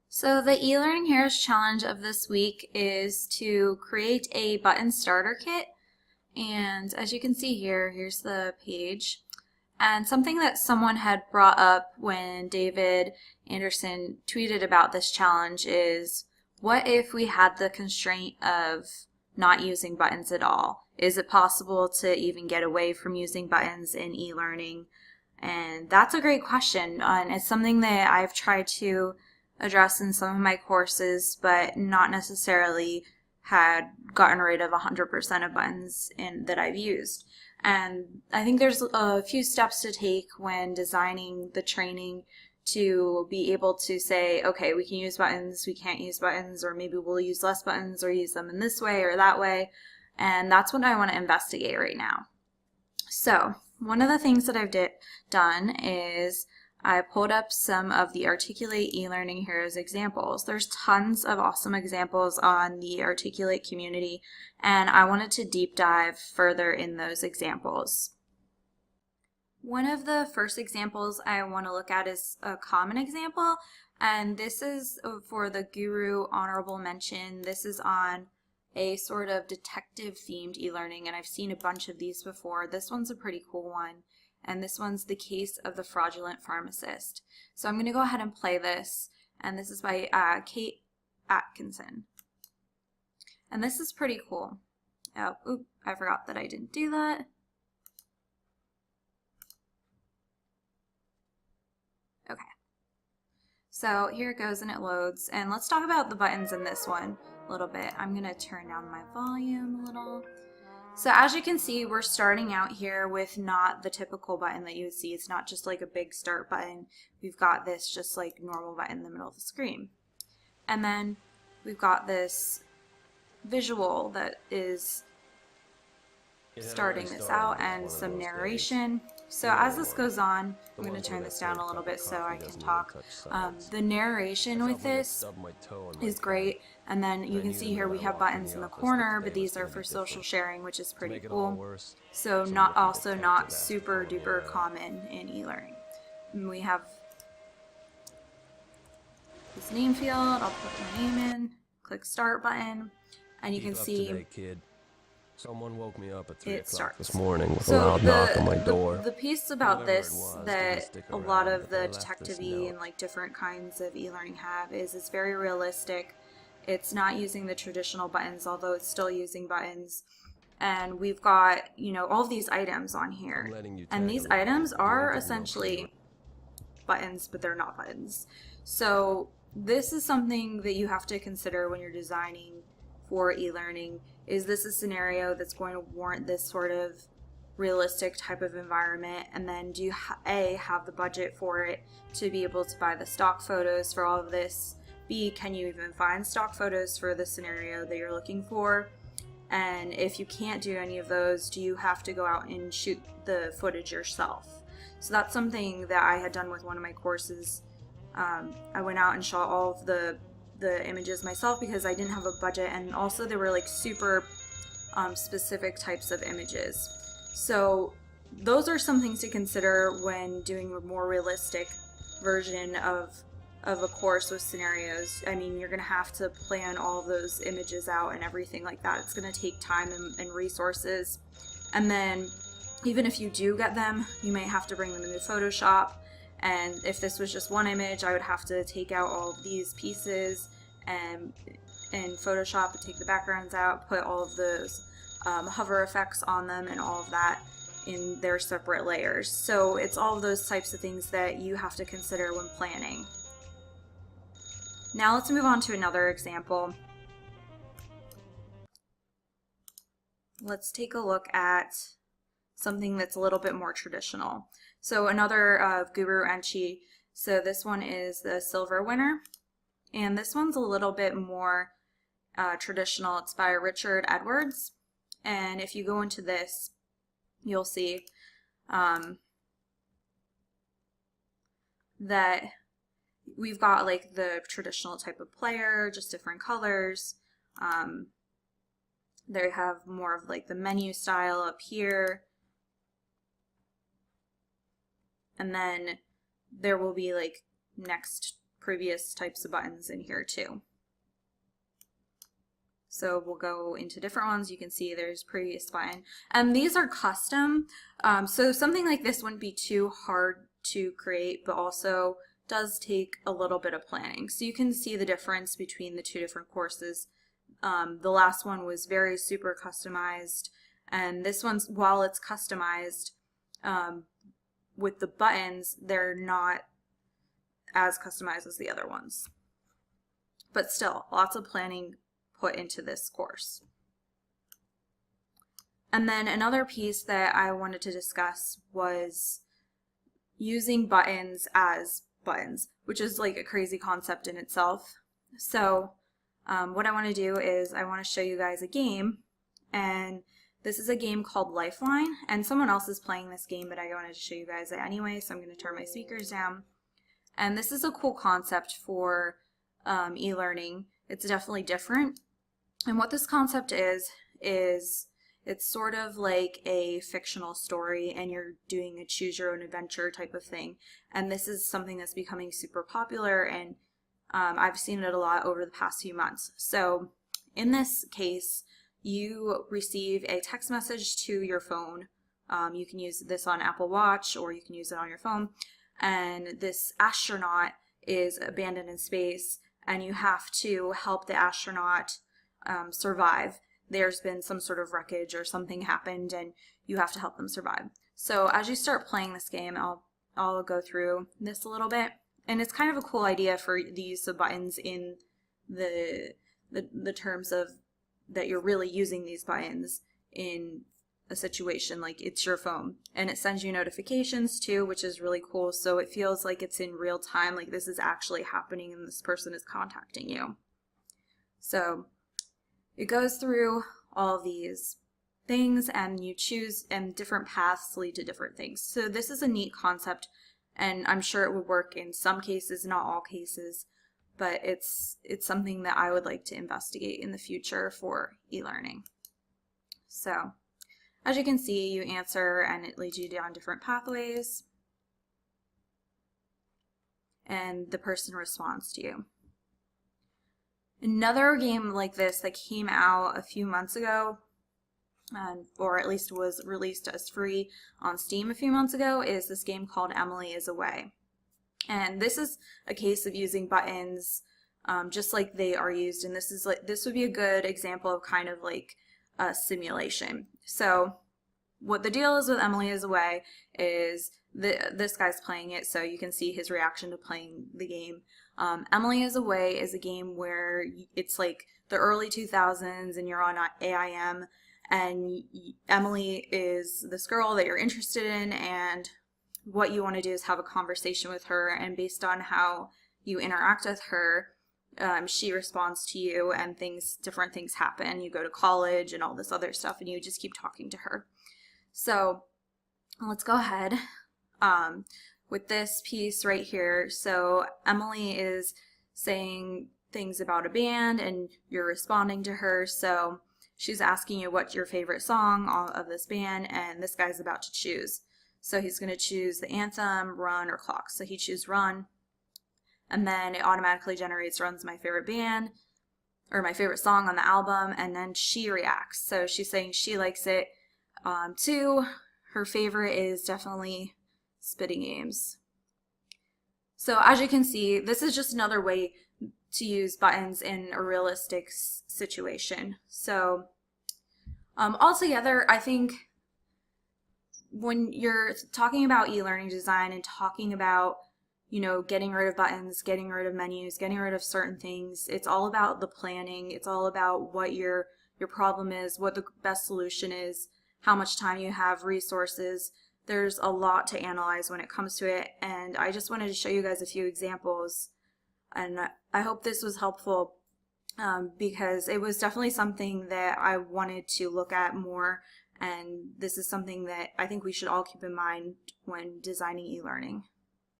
So the eLearning Heroes challenge of this week is to create a button starter kit. And as you can see here, here's the page. And something that someone had brought up when David Anderson tweeted about this challenge is, what if we had the constraint of not using buttons at all? Is it possible to even get away from using buttons in e-learning? And that's a great question, and it's something that I've tried to address in some of my courses, but not necessarily had gotten rid of 100% of buttons that I've used. And I think there's a few steps to take when designing the training to be able to say, okay, we can use buttons, we can't use buttons, or maybe we'll use less buttons or use them in this way or that way. And that's what I want to investigate right now. So one of the things that I've done is I pulled up some of the Articulate eLearning Heroes examples. There's tons of awesome examples on the Articulate community, and I wanted to deep dive further in those examples. One of the first examples I want to look at is a common example, and this is for the Guru Honorable Mention. This is on a sort of detective themed e-learning, and I've seen a bunch of these before. This one's a pretty cool one. And this one's The Case of the Fraudulent Pharmacist. So I'm going to go ahead and play this, and this is by Kate Atkinson. And this is pretty cool. Oh, oop, I forgot that I didn't do that. Okay. So here it goes and it loads, and let's talk about the buttons in this one a little bit. I'm going to turn down my volume a little. So as you can see, we're starting out here with not the typical button that you would see. It's not just like a big start button. We've got this just like normal button in the middle of the screen. And then we've got this visual that is starting this out and some narration. So as this goes on, I'm going to turn this down a little bit so I can talk. The narration with this is great, and then you can see here we have buttons in the corner, but these are for social sharing, which is pretty cool. So not super duper common in e-learning. We have this name field. I'll put my name in, click start button, and you can see someone woke me up at 3 o'clock starts. this morning with a loud knock on my door. The piece about this that a lot of the detective-y and like different kinds of e-learning have is it's very realistic. It's not using the traditional buttons, although it's still using buttons. And we've got, you know, all of these items on here. And these items are essentially buttons, but they're not buttons. So this is something that you have to consider when you're designing for e-learning. Is this a scenario that's going to warrant this sort of realistic type of environment? And then do you have the budget for it to be able to buy the stock photos for all of this? B, can you even find stock photos for the scenario that you're looking for? And if you can't do any of those, do you have to go out and shoot the footage yourself? So that's something that I had done with one of my courses. I went out and shot all of the images myself because I didn't have a budget, and also they were like super specific types of images. So those are some things to consider when doing a more realistic version of a course with scenarios. I mean, you're going to have to plan all of those images out and everything like that. It's going to take time and resources. And then even if you do get them, you may have to bring them into Photoshop. And if this was just one image, I would have to take out all of these pieces and in Photoshop and take the backgrounds out, put all of those hover effects on them and all of that in their separate layers. So it's all of those types of things that you have to consider when planning. Now let's move on to another example. Let's take a look at something that's a little bit more traditional. So another Guru Enchi. So this one is the silver winner, and this one's a little bit more traditional. It's by Richard Edwards, and if you go into this, you'll see that we've got like the traditional type of player, just different colors. They have more of like the menu style up here. And then there will be like next previous types of buttons in here too. So we'll go into different ones. You can see there's previous button. And these are custom. So something like this wouldn't be too hard to create, but also does take a little bit of planning. So you can see the difference between the two different courses. The last one was very super customized, and this one's, while it's customized, with the buttons, they're not as customized as the other ones. But still, lots of planning put into this course. And then another piece that I wanted to discuss was using buttons as buttons, which is like a crazy concept in itself. So what I want to do is I want to show you guys a game, and this is a game called Lifeline, and someone else is playing this game, but I wanted to show you guys it anyway, so I'm going to turn my speakers down. And this is a cool concept for e-learning. It's definitely different. And what this concept is it's sort of like a fictional story, and you're doing a choose your own adventure type of thing. And this is something that's becoming super popular, and I've seen it a lot over the past few months. So in this case, you receive a text message to your phone. You can use this on Apple Watch, or you can use it on your phone. And this astronaut is abandoned in space, and you have to help the astronaut survive. There's been some sort of wreckage or something happened, and you have to help them survive. So as you start playing this game, I'll go through this a little bit, and it's kind of a cool idea for the use of buttons in the terms of that you're really using these buttons in a situation like it's your phone, and it sends you notifications too, which is really cool. So it feels like it's in real time, like this is actually happening and this person is contacting you. So it goes through all these things, and you choose, and different paths lead to different things. So this is a neat concept, and I'm sure it would work in some cases, not all cases, but it's something that I would like to investigate in the future for e-learning. So as you can see, you answer and it leads you down different pathways, and the person responds to you. Another game like this that came out a few months ago, or at least was released as free on Steam a few months ago, is this game called Emily is Away. And this is a case of using buttons just like they are used, and this would be a good example of kind of like a simulation. So what the deal is with Emily is Away is this guy's playing it, so you can see his reaction to playing the game. Emily is Away is a game where it's like the early 2000s, and you're on AIM, and Emily is this girl that you're interested in, and what you want to do is have a conversation with her, and based on how you interact with her, she responds to you, and different things happen. You go to college and all this other stuff, and you just keep talking to her. So let's go ahead with this piece right here. So Emily is saying things about a band, and you're responding to her. So she's asking you what's your favorite song of this band, and this guy's about to choose. So he's going to choose the anthem, Run, or Clock. So he chooses Run, and then it automatically generates Run's my favorite band, or my favorite song on the album, and then she reacts. So she's saying she likes it too. Her favorite is definitely Spitting Games. So as you can see, this is just another way to use buttons in a realistic situation. So altogether, I think when you're talking about e-learning design and talking about, you know, getting rid of buttons, getting rid of menus, getting rid of certain things, it's all about the planning. It's all about what your problem is, what the best solution is, how much time you have, resources. There's a lot to analyze when it comes to it, and I just wanted to show you guys a few examples, and I hope this was helpful because it was definitely something that I wanted to look at more, and this is something that I think we should all keep in mind when designing e-learning.